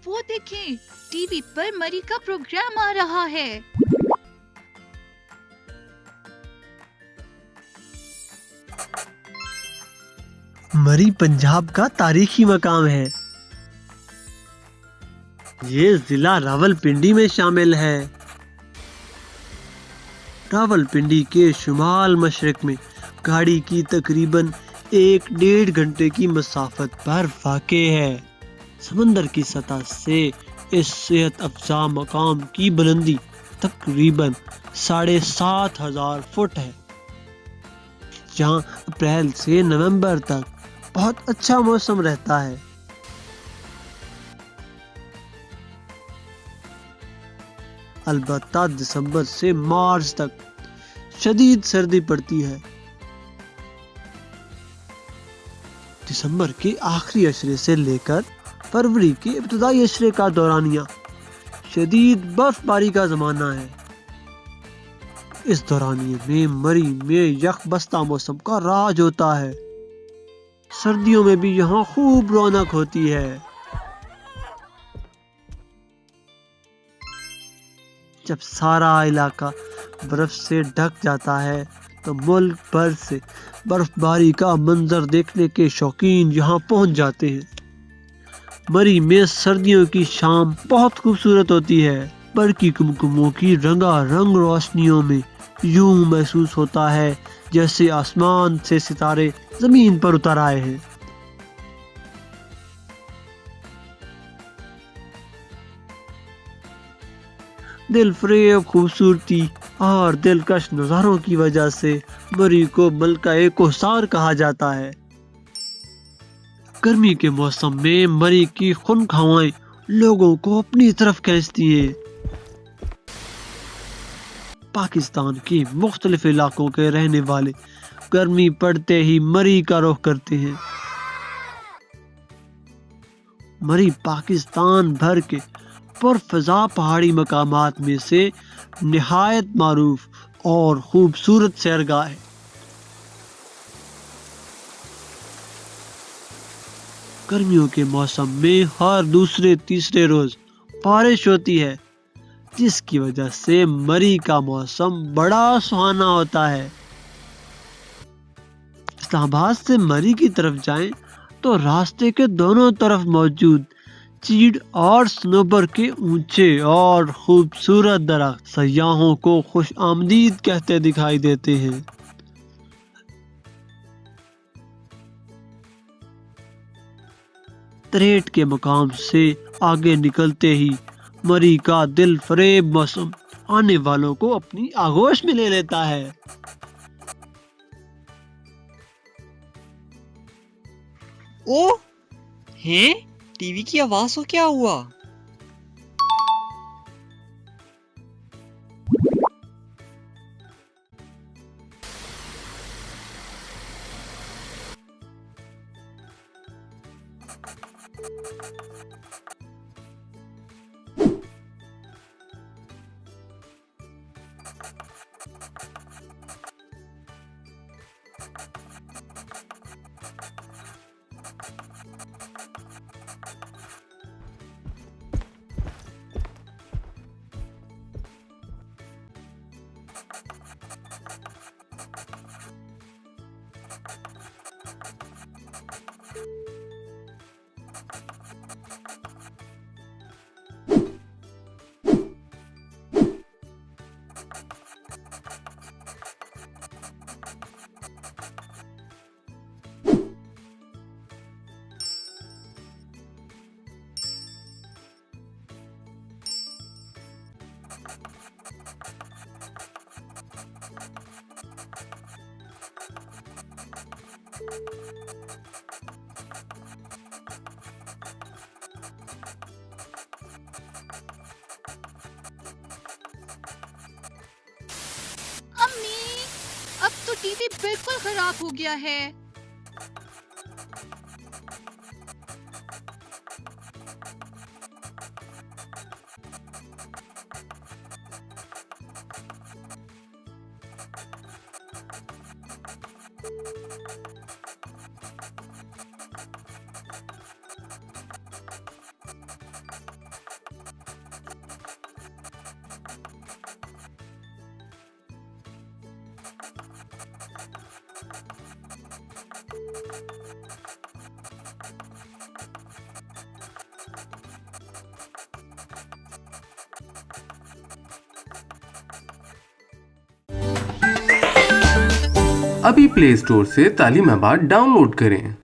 वो देखें, टीवी पर मरी का प्रोग्राम आ रहा है। मरी पंजाब का तारीखी मकाम है। ये जिला रावलपिंडी में शामिल है। रावलपिंडी के शुमाल मशरक में गाड़ी की तकरीबन 1-1.5 घंटे की मसाफत पर वाक़े है। समंदर की सतह से इस सेहत अफजा मकाम की बुलंदी तकरीबन 7,500 फुट है, जहाँ अप्रैल से नवंबर तक बहुत अच्छा मौसम रहता है। अलबत्ता दिसंबर से मार्च तक शदीद सर्दी पड़ती है। दिसंबर के आखिरी अशरे से लेकर फरवरी के इब्तदाई अशरे का दौरानिया शदीद बर्फबारी का जमाना है। इस दौरानिये में मरी में यकबस्ता मौसम का राज होता है। सर्दियों में भी यहाँ खूब रौनक होती है। जब सारा इलाका बर्फ से ढक जाता है तो मुल्क भर से बर्फबारी का मंजर देखने के शौकीन यहाँ पहुँच जाते हैं। मरी में सर्दियों की शाम बहुत खूबसूरत होती है। बरकी कुमकुमों की रंगारंग रोशनियों में यूं महसूस होता है जैसे आसमान से सितारे जमीन पर उतर आए हैं। दिलफरेब खूबसूरती और दिलकश नज़ारों की वजह से मरी को मलका-ए कोहसार कहा जाता है। गर्मी के मौसम में मरी की खुनक हवाएं लोगों को अपनी तरफ खींचती हैं। पाकिस्तान के मुख्तलिफ इलाकों के रहने वाले गर्मी पड़ते ही मरी का रुख करते हैं। मरी पाकिस्तान भर के पुरफ़ज़ा पहाड़ी मकामात में से निहायत मारूफ और खूबसूरत सैरगाह है। गर्मियों के मौसम में हर दूसरे तीसरे रोज बारिश होती है, जिसकी वजह से मरी का मौसम बड़ा सुहाना होता है। इस्लामाबाद से मरी की तरफ जाएं तो रास्ते के दोनों तरफ मौजूद चीड़ और सनोबर के ऊंचे और खूबसूरत दरख्त सयाहों को खुश आमदीद कहते दिखाई देते हैं। तरेट के मकाम से आगे निकलते ही मरी का दिल फरेब मौसम आने वालों को अपनी आगोश में ले लेता है। ओ हैं, टीवी की आवाज को क्या हुआ? अम्मी, अब तो टीवी बिल्कुल खराब हो गया है। अभी प्ले स्टोर से तालीमाबाद डाउनलोड करें।